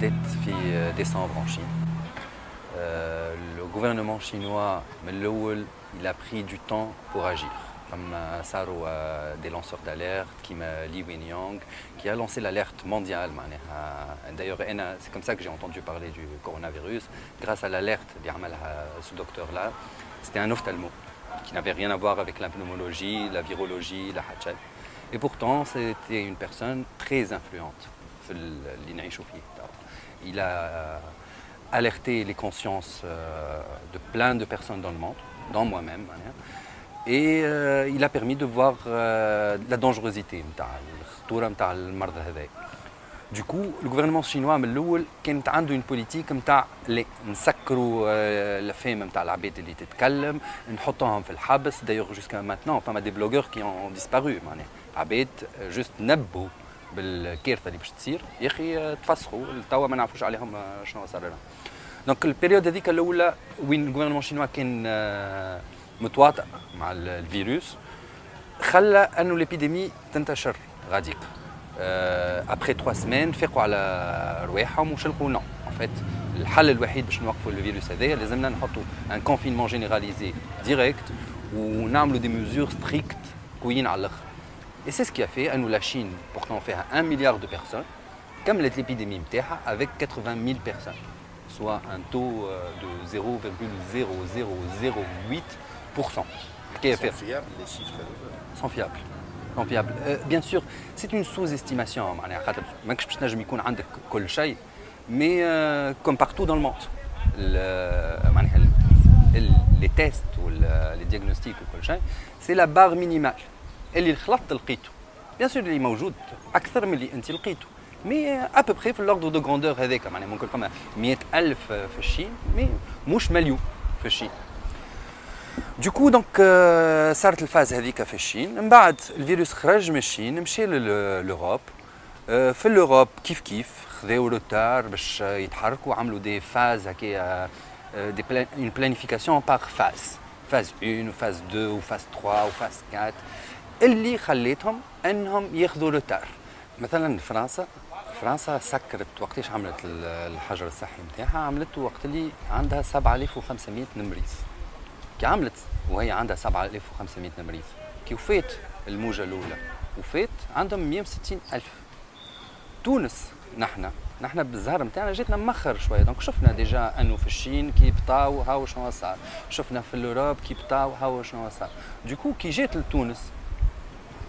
بدات في ديسمبر en Chine. Le gouvernement chinois من الأول il a pris du temps pour agir. Comme صاروا des lanceurs d'alerte comme Li Wenliang qui a lancé l'alerte mondiale. D'ailleurs c'est comme ça que j'ai entendu parler du coronavirus grâce à l'alerte اللي عملها ce docteur là. C'était un ophtalmo qui n'avait rien à voir avec la pneumologie, la virologie, la hachal. Et pourtant, c'était une personne très influente. Il a alerté les consciences de plein de personnes dans le monde, dont moi-même. Et il a permis de voir la dangerosité de المرض هذا. Du coup, le gouvernement chinois من الأول كانت عنده une politique نتاع نسكروا الفهم نتاع العباد اللي تتكلم، نحطوهم في الحبس. D'ailleurs jusqu'à maintenant, enfin des blogueurs qui ont disparu معناها. عباد جست نبوا بالكارثه اللي باش تصير، يا اخي تفسخوا توا ما نعرفوش عليهم شنو صار لهم. دونك البيريود هذيك الاولى وين الجوفرنمون شينوا كان متواطئ مع الفيروس خلى انه الابيديمي تنتشر غاديك. ابخي 3 سمان فاقوا على رواحهم وشلقوا نو ان فيت الحل الوحيد باش نوقفوا الفيروس هذايا لازمنا نحطوا ان كونفينمون جينيراليزي ديريكت ونعملوا دي ميزور ستريكت قويين على الاخر. Et c'est ce qui a fait, nous la Chine, pourtant fait 1 milliard de personnes, comme l'épidémie avec 80 000 personnes, soit un taux de 0,0008%. Sont fiables les chiffres? Sont fiables. Sont fiables. Bien sûr, c'est une sous-estimation. Mais comme partout dans le monde, les tests ou les diagnostics, c'est la barre minimale. اللي خلطت لقيته بيان سور اللي موجود اكثر من اللي انت لقيته مي ابوبري في الاوردر دو غروندور هذاك معناها ممكن كما 100,000 في الشين مي مش مليون في الشين. دوكو دونك صارت الفاز هذيك في الشين، من بعد الفيروس خرج من الشين مشى للأوروب. في الأوروب كيف خذاو روتار باش يتحركوا، عملوا دي فاز هكا une planification par phase 1 phase 2 phase 3 phase 4 اللي خليتهم انهم ياخذوا روتار. مثلا فرنسا سكرت وقتاش عملت الحجر الصحي نتاعها، عملته وقت اللي عندها 7500 مريض. كي عملت وهي عندها 7500 مريض، كي وفات الموجه الاولى وفات عندهم 160,000. تونس نحن بالزهر نتاعنا جاتنا مخر شويه، دونك شفنا ديجا انه في الشين كي بطاو هاو شنو صار، شفنا في الاوروب كي بطاو هاو شنو صار. دوكو كي جات لتونس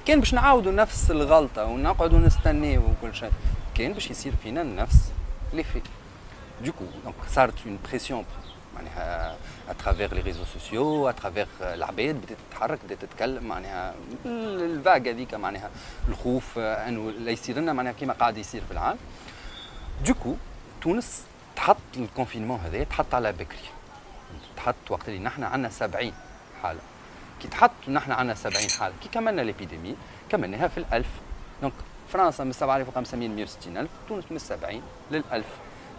كان باش نعاودوا نفس الغلطه ونقعدوا نستناو وكل شيء، كان باش يصير فينا نفس لي في. دوكو دونك صارت اون بريسيون معناها اترافير لي ريزو سوسيو، اترافير العباد بدات تتحرك بدات تتكلم معناها الفاغ هذيك معناها الخوف انه لا يصير لنا معناها كيما قاعد يصير في العالم. دوكو تونس تحط الكونفينمون هذا تحط على بكري، تحط وقت اللي نحن عندنا 70 حاله. كي تحط نحن عندنا 70 حاله كي كملنا الابيديمي كملناها في ال1000. دونك فرنسا من 7500 ل 160,000، تونس من 70 لل1000.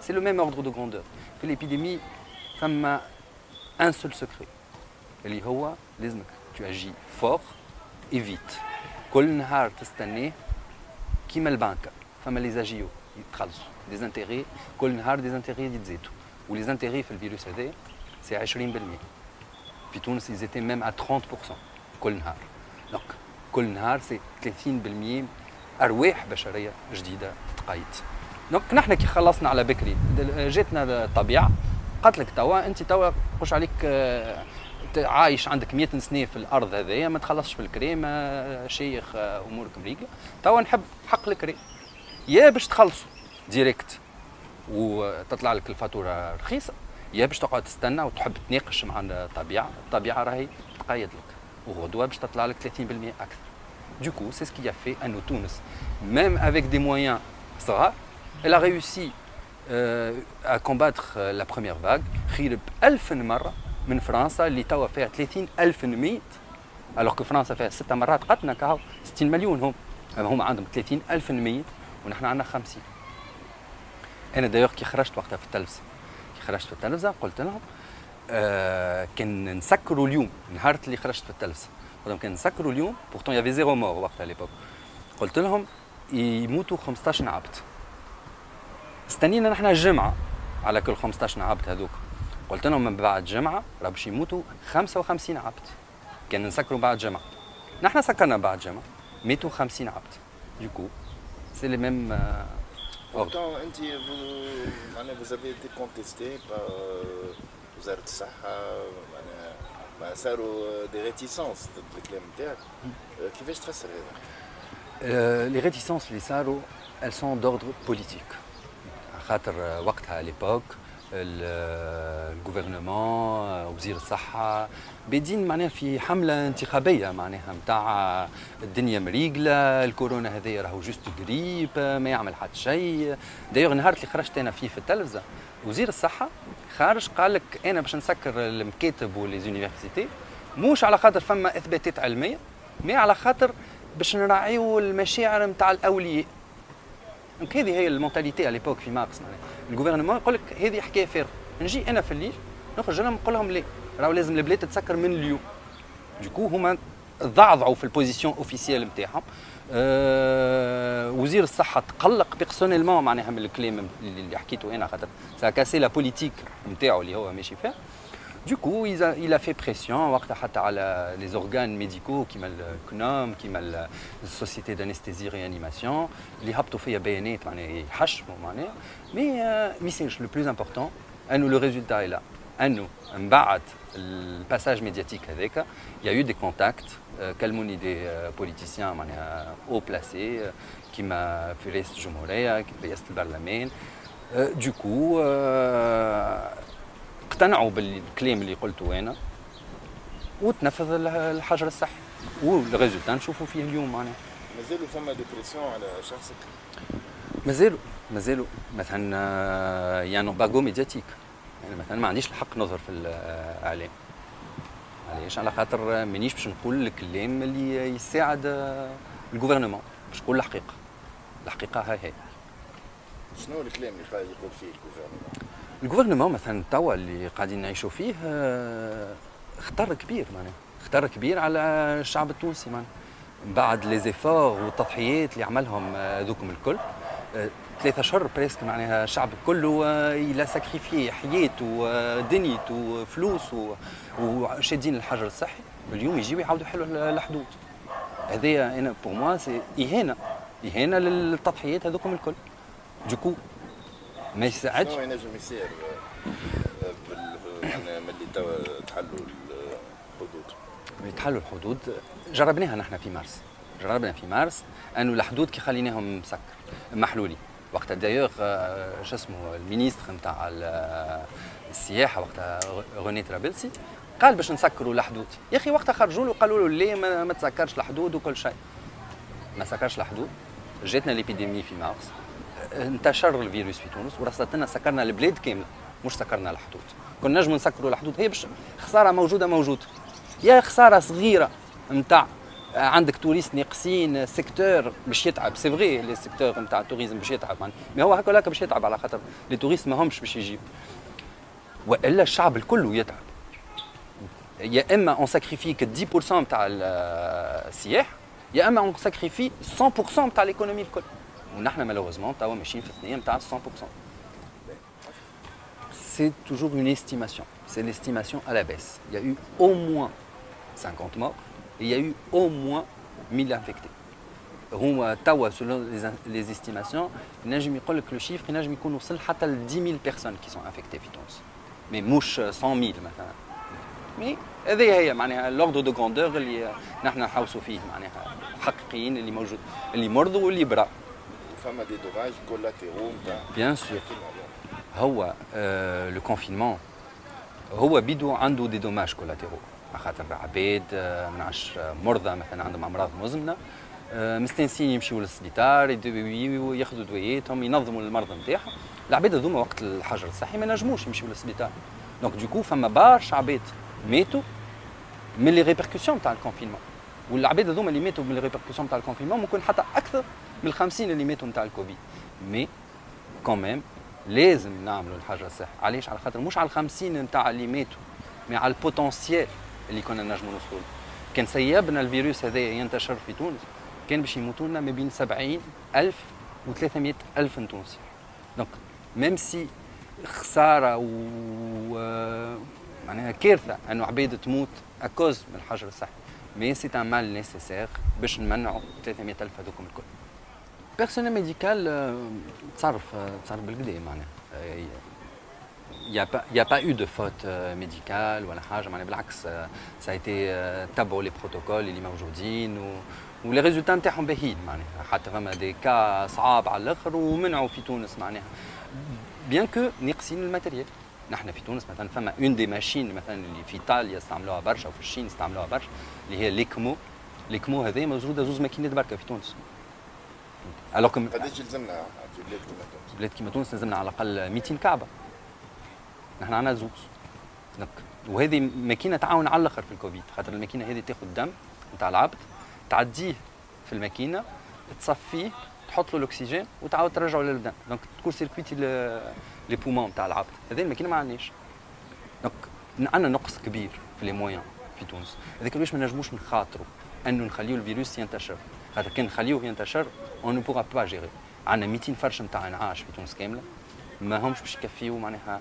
سي لو ميم اوردر دو غروندور. في الابيديمي فما ان سول سكري اللي هو لازمك تو اجي فور اي فيت. كل نهار تستناه كيما البنكه، فما لي زاجيو يتخلصوا دي زانتيغي كل نهار، دي زانتيغي يتزيدوا، ولي زانتيغي في الفيروس هذا سي 20%. في تونس ils étaient même à 30% كل نهار. دونك كل نهار سي 30% ارواح بشريه جديده تتقيد. دونك نحن كي خلصنا على بكري جاتنا الطبيعه قالت لك توا انت توا خش عليك عايش عندك 100 سنه في الارض هذايا ما تخلصش في الكريم شيخ امورك مريقله، توا نحب حق الكريم يا باش تخلصوا ديريكت وتطلع لك الفاتوره رخيصه، يا باش تقعد تستنى وتحب تناقش مع الطبيعه راهي تقيد لك وغدوه باش تطلع لك 30% اكثر. دوكو سي سكي في انه تونس ميم افيك دي مويان صغار elle a réussi à combattre la première vague خير ب1000 مره من فرنسا اللي توا فيها 30,000 ميت، alors que فرنسا فيها 6 مرات قتنا كهو 60 مليون هم عندهم 30,000 ميت ونحن عندنا 50. انا دايوغ كي خرجت وقتها في التلفزه قلت لهم كان نسكروا اليوم نهار اللي خرجت في التلفزه، قلت لهم كان نسكروا اليوم pourtant il y avait 0 mort وقتها ليبوك، قلت لهم يموتوا 15 عبد استنينا نحن الجمعه على كل 15 عبد هذوك، قلت لهم من بعد جمعه راه باش يموتوا 55 عبد. كان نسكروا بعد جمعه، نحن سكرنا بعد جمعه ماتوا 50 عبد. دوكو سي لي ميم. Pourtant, vous avez été contesté par وزارة الصحة، معناها صاروا des réticences ضد الكلام نتاعك. كيفاش تفسر هذا؟ Les réticences اللي صاروا elles sont d'ordre politique. خاطر وقتها à l'époque الجوفرنمون وزير الصحة بادين معناها في حملة انتخابية معناها نتاع الدنيا مريقلة، الكورونا هذايا راهو جوست غريب ما يعمل حتى شيء. دايوغ النهار اللي خرجت انا فيه في التلفزة وزير الصحة خارج قال لك انا باش نسكر المكاتب وليزونيفرسيتي مش على خاطر فما اثباتات علمية، مي على خاطر باش نراعيو المشاعر نتاع الاولياء. دونك هذه هي المونتاليتي على ليبوك في مارس. الجوفرنمون يقول لك هذه حكايه فارغه، نجي انا في الليل نخرج لهم نقول لهم لا راهو لازم البلاد تتسكر من اليوم. دوكو هما ضعضعوا في البوزيسيون اوفيسيال نتاعهم. وزير الصحه تقلق بيرسونيلمون معناها من الكلام اللي حكيته انا، خاطر سا كاسي لا بوليتيك نتاعو اللي هو ماشي فيها. Du coup, il a fait pression حتى على les organes médicaux كيما الكنوم كيما السوسيتي d'anesthésie réanimation اللي هبطوا فيها بيانات معناها يحشموا معناها. مي ميساج لو بلوز امبورتون انه لو ريزولتا لا انه من بعد الباساج ميدياتيك هذاك يا يو دي كونتاكت كلموني دي بوليتيسيان معناها او بلاسي كيما في رئاسه الجمهوريه كيما رئاسه البرلمان. دوكو اقتنعوا بالكلام اللي قلته انا وتنفذ الحجر الصحي، والريزولتا نشوفوا فيه اليوم معناها. مازالوا فما ديبرسيون على شخصك؟ مازالوا مثلا يعني باغو ميدياتيك، يعني مثلا ما عنديش الحق نظهر في الاعلام. علاش؟ على خاطر مانيش باش نقول الكلام اللي يساعد الجوفرنمون، باش نقول الحقيقه هاي. شنو الكلام اللي قاعد يقول فيه الجوفرنمون؟ الجوفرنمون مثلا توا اللي قاعدين نعيشوا فيه خطر كبير على الشعب التونسي معناها. بعد لي زيفور والتضحيات اللي عملهم ذوكم الكل 3 أشهر بريسك معناها الشعب كله الى ساكريفي حياته ودنيته وفلوسه وشادين الحجر الصحي، اليوم يجيو يعاودوا يحلوا الحدود. هذايا انا بور موا سي اهانه للتضحيات هذوكم الكل. دوكو ما يساعدش. شنو ينجم يصير ملي توا تحلوا الحدود؟ يتحلوا الحدود جربناها نحن في مارس انه الحدود كي خليناهم مسكر محلولين. وقتها دايوغ شو اسمه المينيستر نتاع السياحه وقتها غني طرابلسي قال باش نسكروا الحدود. يا اخي وقتها خرجوا له قالوا له ليه ما تسكرش الحدود وكل شيء. ما سكرش الحدود، جاتنا ليبيديمي في مارس، انتشر الفيروس في تونس ورصدتنا سكرنا البلاد كامله مش سكرنا الحدود. كنا نجموا نسكروا الحدود، هي باش خساره موجوده يا خساره صغيره نتاع عندك توريست ناقصين سيكتور باش يتعب. سي فغي لي سيكتور نتاع التوريزم باش يتعب مي هو هكا باش يتعب على خاطر لي توريست ما همش باش يجيب، والا الشعب الكل يتعب. يا اما اون ساكريفي ك 10% نتاع السياح، يا اما اون ساكريفي 100% نتاع ليكونومي الكل. ونحن مالوغوزمون توا ماشيين في الثنيه نتاع 100%. C'est toujours une estimation. C'est l'estimation à la baisse. Il y a eu au moins 50 morts et il y a eu au moins 1000 infectés. هو توا selon les estimations نجم يقول لك لو شيفر نجم يكون وصل حتى ل 10000 personnes qui sont infectées في تونس. مي مش 100000 مثلا. مي هذه هي معناها لوردو دو غراندور اللي نحن نحوسوا فيه معناها حقيقيين اللي موجود اللي مرضوا واللي برا. فما دي دوماج كولاتيرو نتاع بيان سور. هو لو كونفينمون هو بيدو عنده دي دوماج كولاتيرو خاطر عباد منعش مرضى مثلا عندهم امراض مزمنه مستنسين يمشيوا للسبيطار ياخذوا دواياتهم ينظموا المرضى نتاعهم. العباد هذوما وقت الحجر الصحي ما نجموش يمشيوا للسبيطار. دونك دوكو فما برشا عباد ماتوا من لي ريبركسيون تاع الكونفينمون، والعباد هذوما اللي ماتوا من لي ريبركسيون تاع الكونفينمون ممكن حتى اكثر من 50 اللي ماتوا نتاع الكوفيد. مي كوميم لازم نعملوا الحجر الصحي. علاش؟ على خاطر مش على 50 نتاع اللي ماتوا مي على البوتنسيال اللي كنا نجموا نوصلوا له. كان سيبنا الفيروس هذا ينتشر في تونس كان باش يموتوا لنا ما بين 70,000 و 300,000 تونسي. دونك ميم سي خساره و معناها كارثه انه عباد تموت اكوز من الحجر الصحي، مي سي ان مال نيسيسير باش نمنعوا 300,000 هذوكم الكل. بيرسونيل ميديكال تصرف بالكدا معناها. Il n'y a pas eu de faute médicale ولا حاجه معناها بالعكس ça a été تبعوا لي بروتوكول اللي موجودين ولي ريزولتا نتاعهم باهيين معناها، حتى فما دي كا صعاب على الاخر ومنعوا في تونس معناها بيان كو ناقصين الماتيريال. نحن في تونس مثلا فما اون دي ماشين مثلا اللي في ايطاليا استعملوها برشا وفي الصين استعملوها برشا اللي هي ليكمو هذه موجوده زوز ماكينات بركه في تونس. الوغ قداش يلزمنا في بلاد كيما تونس؟ بلاد كيما تونس لازمنا على الاقل 200 كعبه. نحن عندنا زوز وهذه ماكينه تعاون على الاخر في الكوفيد، خاطر الماكينه هذه تاخذ الدم نتاع العبد تعديه في الماكينه تصفيه تحط له الاكسجين وتعاود ترجعه للدم، دونك تكون سيركويتي لي بومون تاع العبد. هذه الماكينه ما عندناش، دونك عندنا نقص كبير في لي مويان في تونس. هذاك علاش ما نجموش نخاطروا انه نخليو الفيروس ينتشر، خاطر كان نخليوه ينتشر اون نو بوغا با جيري. عندنا 200 فرش نتاع انعاش في تونس كامله ما همش باش يكفيو معناها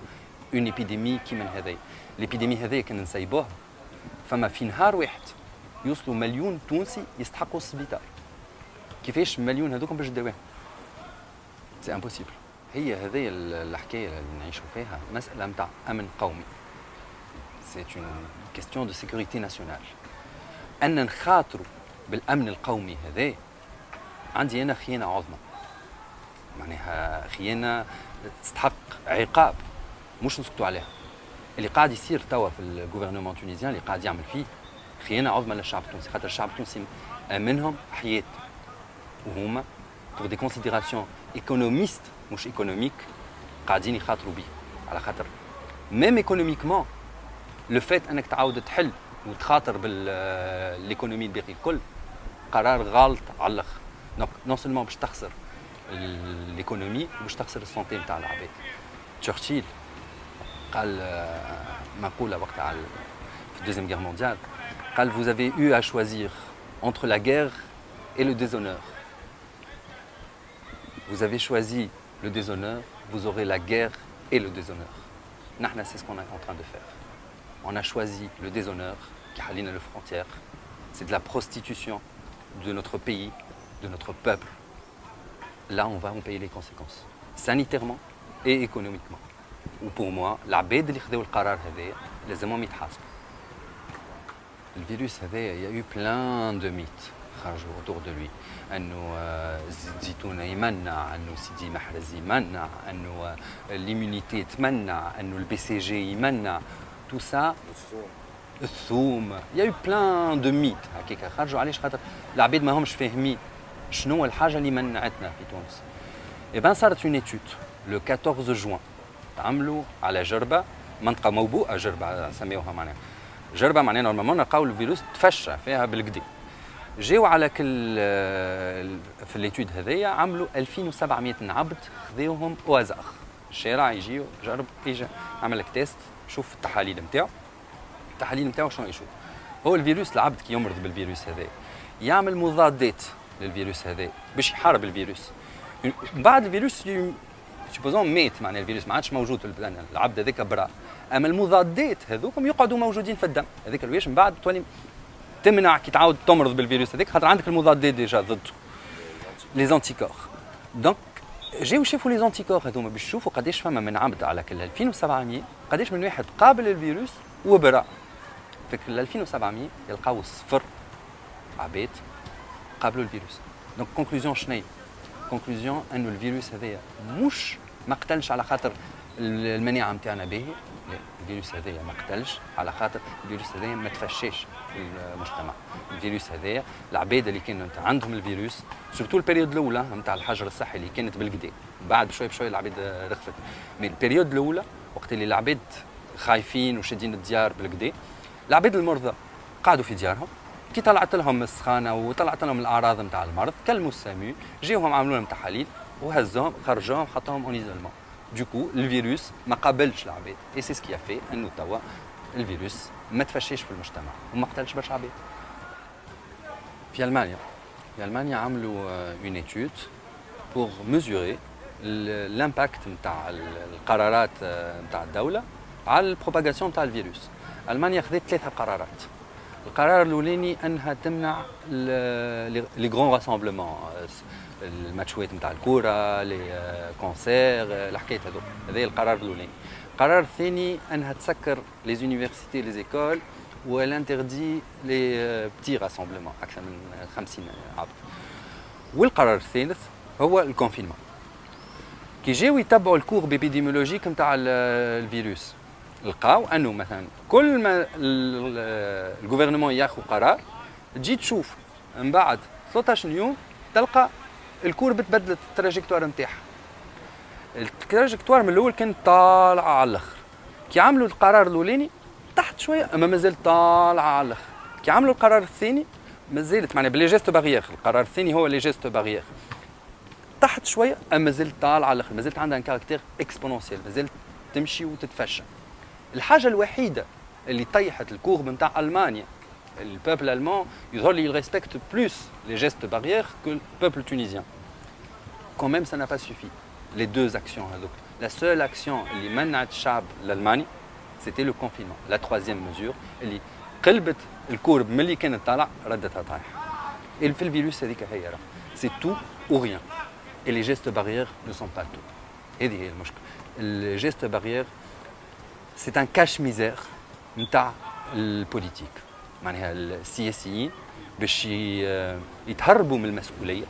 اون ايبيديمي كيما هذه. الابيديمي هذه كان نسيبوها فما في نهار واحد يوصلوا مليون تونسي يستحقوا السبيطار. كيفاش مليون هذوكم باش داوهم؟ سي امبوسيبل. هي هذه الحكايه اللي نعيشوا فيها مساله نتاع امن قومي. سي اون كيستيون دو سيكوريتي ناسيونال. ان نخاطروا بالامن القومي هذا عندي انا خيانه عظمى، معناها خيانه تستحق عقاب مش نسكتوا عليها. اللي قاعد يصير توا في الجوفرنمون تونيزيان اللي قاعد يعمل فيه خيانه عظمى للشعب التونسي، خاطر الشعب التونسي منهم حياه وهما pour des considérations économistes مش ايكونوميك قاعدين يخاطروا بيه. على خاطر ميم ايكونوميكمون لو فات انك تعاود تحل وتخاطر بالايكونومي الباقي الكل قرار غلط على الاخر. دونك نون سولمون باش تخسر الايكونومي وباش تخسر السونتي نتاع العباد. تشرشيل قال مقوله وقتها في الدوزيام غير مونديال قال vous avez eu à choisir entre la guerre et le déshonneur. Vous avez choisi le déshonneur, vous aurez la guerre et le déshonneur. Nahna, c'est ce qu'on est en train de faire. On a choisi le déshonneur, qui a les frontières. C'est de la prostitution de notre pays, de notre peuple. Là, on va en payer les conséquences, sanitairement et économiquement. Ou pour moi, l'abed اللي خداو القرار هذا لازمهم يتحاسبوا. الفيروس هذا il y a eu plein de mythes خرجوا autour de lui. انه الزيتون يمنع، انه سيدي محرز يمنع، انه ليمونيتي تمنع، انه البي سي جي يمنع، تو سا الثوم. يا يو بلان دو ميت هكاك خرجوا. علاش؟ خاطر العباد ما همش فاهمين شنو الحاجه اللي منعتنا في تونس. اي بان صارت اون ايتود لو 14 جوان تعملوا على جربه منطقه موبوءه، جربه سميوها معناها جربه معناها نورمالمون نلقاو الفيروس تفشى فيها بالكدا. جاو على كل في الليتود هذيا عملوا 2700 عبد خذوهم اوازاخ الشارع يجيو جرب يجي عمل لك تيست شوف التحاليل نتاعو. التحاليل نتاعو شنو يشوف؟ هو الفيروس العبد كي يمرض بالفيروس هذا يعمل مضادات للفيروس هذا باش يحارب الفيروس. بعد الفيروس سوبوزون مات معناها الفيروس ما عادش موجود في البدن، العبد هذاك برا، اما المضادات هذوكم يقعدوا موجودين في الدم. هذاك الواش من بعد تولي تمنع كي تعاود تمرض بالفيروس هذاك خاطر عندك المضادات ديجا ضده لي زانتيكور. دونك جاو شافوا لي زانتيكور هذوما باش يشوفوا قداش فما من عبد على كل 2700 قداش من واحد قابل الفيروس وبرا. في كل 2700 يلقاو صفر عباد قابلوا الفيروس. دونك كونكلوزيون شنو؟ كونكلوزيون انه الفيروس هذايا مش ما قتلش على خاطر المناعه نتاعنا باهي، لا الفيروس هذايا ما قتلش على خاطر الفيروس هذايا ما تفشاش في المجتمع. الفيروس هذايا العباد اللي كانوا عندهم الفيروس سورتو البريود الاولى نتاع الحجر الصحي اللي كانت بالكدا، بعد بشوي بشوي العباد رخفت. مي البريود الاولى وقت اللي العباد خايفين وشادين الديار بالكدا، العباد المرضى قعدوا في ديارهم. كي طلعت لهم السخانه وطلعت لهم الاعراض نتاع المرض كلموا السامي، جاوهم عملوا لهم تحاليل وهزوهم خرجوهم حطوهم اون ايزولمون. دوكو الفيروس ما قابلش العباد اي سي سكي في انه توا الفيروس ما تفشيش في المجتمع وما قتلش برشا عباد. في المانيا عملوا اون ايتود بور ميزوري الامباكت نتاع القرارات نتاع الدوله على البروباغاسيون نتاع الفيروس. المانيا خذت 3 قرارات. القرار الاولاني انها تمنع لي غران راسامبلمون، الماتشوات نتاع الكوره، لي كونسير، الحكايات هذوك. هذا القرار الاولاني. القرار الثاني انها تسكر لي زونيفرسيتي لي زيكول والانتردي لي بتي راسامبلمون اكثر من 50 عبد. والقرار الثالث هو الكونفينمون. كي جاو يتبعوا الكور بيبيديمولوجيك نتاع الفيروس لقاو انه مثلا كل ما الجوفرنمون ياخذ قرار تجي تشوف من بعد 13 يوم تلقى الكورب تبدلت التراجكتوار نتاعها. التراجكتوار من الاول كانت طالعه على الاخر، كي عملوا القرار الاولاني تحت شويه اما مازال طالعه على الاخر. كي عملوا القرار الثاني مازالت معناها بلي جيست باريير. القرار الثاني هو لي جيست باريير تحت شويه اما مازالت طالعه على الاخر، مازالت عندها ان كاركتير اكسبونونسيال، مازالت تمشي وتتفشى. الحاجه الوحيده اللي طيحت الكورب نتاع المانيا، البوبل المان يظهر لي ريسبكت بلوس لي جيست باريير كو البوبل تونيزيان. quand même ça n'a pas suffi. Les deux actions هذوك. La seule action اللي منعت الشعب الالماني c'était le confinement. La troisième mesure اللي قلبت الكورب ملي كانت طالع ردتها طايحه. في الفيروس هذيك هي راه c'est tout ou rien. Et les gestes barrières ne sont pas tout. هذه هي المشكله. الجيست باريير c'est un cache-misère نتاع البوليتيك. معناها السياسيين باش يتهربوا من المسؤوليه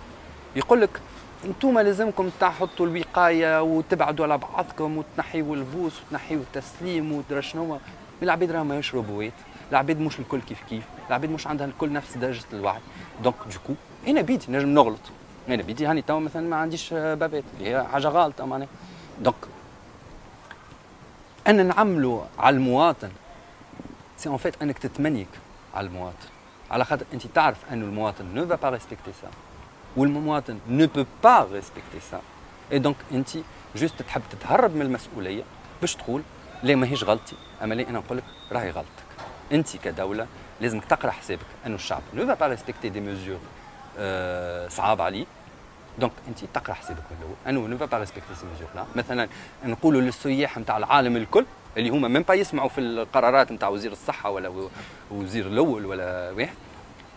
يقول لك انتم لازمكم تحطوا الوقايه وتبعدوا على بعضكم وتنحيوا البوس وتنحيوا التسليم ودرا شنو. العباد راهم يشربوا ويت، العباد مش الكل كيف كيف، العباد مش عندها الكل نفس درجه الوعي. دونك دوكو انا بيدي نجم نغلط، انا بيدي هاني تو مثلا ما عنديش بابات اللي هي حاجه غلطه معناها. دونك أن نعملوا على المواطن سي ان فيت انك تتمنيك على المواطن، على خاطر انت تعرف انه المواطن ne va pas respecter ça والمواطن ne peut pas respecter ça. et donc انت جوست تحب تتهرب من المسؤوليه باش تقول لا ماهيش غلطتي، اما لا انا نقول لك راهي غلطتك. انت كدوله لازمك تقرا حسابك انه الشعب ne va pas respecter des mesures صعاب عليه. دونك انت تقرا حسابك من الاول انه نو با ريسبكتي سي ميزور لا. مثلا نقولوا للسياح نتاع العالم الكل اللي هما ميم با يسمعوا في القرارات نتاع وزير الصحه ولا وزير الاول ولا واحد،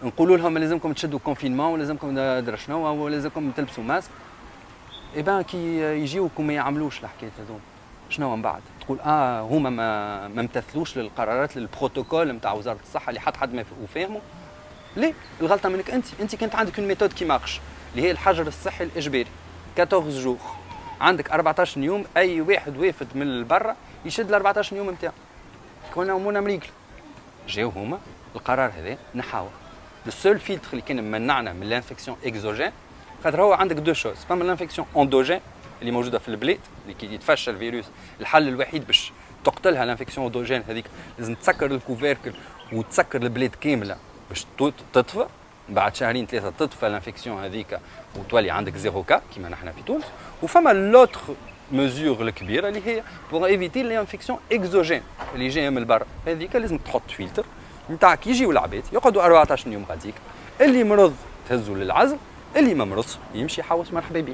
نقولوا لهم لازمكم تشدوا كونفينمون ولازمكم درا شنو ولازمكم تلبسوا ماسك. اي بان كي يجيوكم ما يعملوش الحكايات هذوما شنو من بعد تقول هما ما امتثلوش للقرارات للبروتوكول نتاع وزاره الصحه اللي حد ما فاهمه. ليه الغلطه منك انت كانت عندك اون ميثود كي مارش اللي هي الحجر الصحي الاجباري 14 جور. عندك 14 يوم اي واحد وافد من برا يشد ال 14 يوم نتاعو. كنا امورنا مريقل. جاو هما القرار هذا نحاوه. السول فيلتر اللي كان منعنا من الانفكسيون اكزوجين خاطر هو عندك دو شوز. فما الانفكسيون اندوجين اللي موجوده في البلاد اللي كي يتفشى الفيروس الحل الوحيد باش تقتلها الانفكسيون اندوجين هذيك لازم تسكر الكوفيركل وتسكر البلاد كامله باش تطفى. بعد شهرين ثلاثه تطفى الانفكسيون هذيك وتولي عندك زيرو كا كيما نحن في تونس. وفما لوتر ميزور الكبيره اللي هي بور ايفيتي لانفكسيون اكزوجين اللي جايه من برا. هذيك لازم تحط فلتر نتاع كي يجيو العباد يقعدوا 14 يوم غاديك، اللي مرض تهزوا للعزل، اللي ما مرضش يمشي يحوس مرحبا بيه.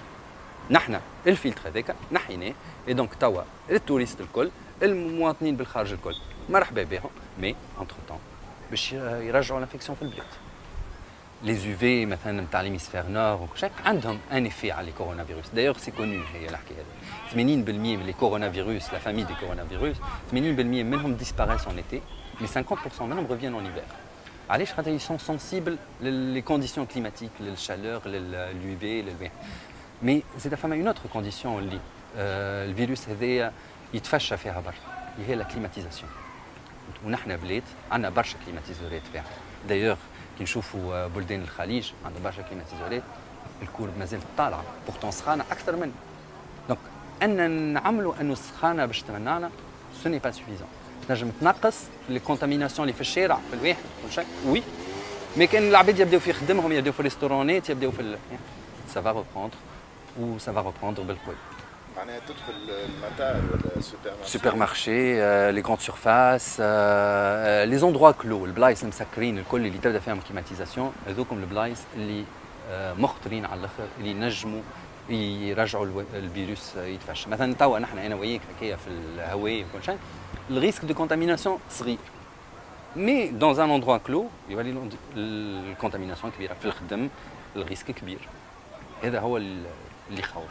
نحن الفلتر هذاك نحيناه. اي دونك توا التوريست الكل المواطنين بالخارج الكل مرحبا بهم. مي انتر طون باش يرجعوا الانفكسيون في البلاد. Les UV مثلا نتاع ليميسفير نور وكل عندهم ان افي على الكورونا فيروس. دايوغ سي كونو هي الحكايه هذه. 80% من لي كورونا فيروس لا فامي دي كورونا فيروس 80% منهم ديسباريس en été mais 50% منهم reviennent en hiver. علاش؟ خاطر ils sont sensibles les conditions climatiques للchaleur للUV للواحد. مي زيد فما اون اوتر كونديسيون اللي الفيروس هذايا يتفشى فيها برشا اللي هي لا كليماتيزاسيون. ونحن بلاد عندنا برشا كليماتيزورات فيها. دايوغ كي نشوفوا بلدان الخليج عندهم برشا كليماتيزورات الكورب مازالت طالعه بورتون سخانه اكثر منه. دونك ان نعملوا انه السخانه باش تمنعنا سو ني با سوفيزون. تنجم تنقص لي كونتاميناسيون اللي في الشارع في الواحد كل شيء وي. مي كان العباد يبداو في خدمهم يبداو في الريستورونات يبداو في سافا روبروندر وسافا روبروندر بالقوي. معناها تدخل المطار ولا سوبر مارشي لي غراند سورفاس لي زوندروا كلو البلايص المسكرين الكل اللي تبدا فيهم كليماتيزاسيون هذوكم البلايص اللي مخطرين على الاخر اللي نجموا يرجعوا الفيروس يتفشى. مثلا توا نحن انا وياك هكايا في الهواء وكل شيء، الريسك دو كونتاميناسيون صغير. مي دون ان اندروا كلو يولي الكونتاميناسيون كبيره، في الخدم الريسك كبير. هذا هو اللي يخوف.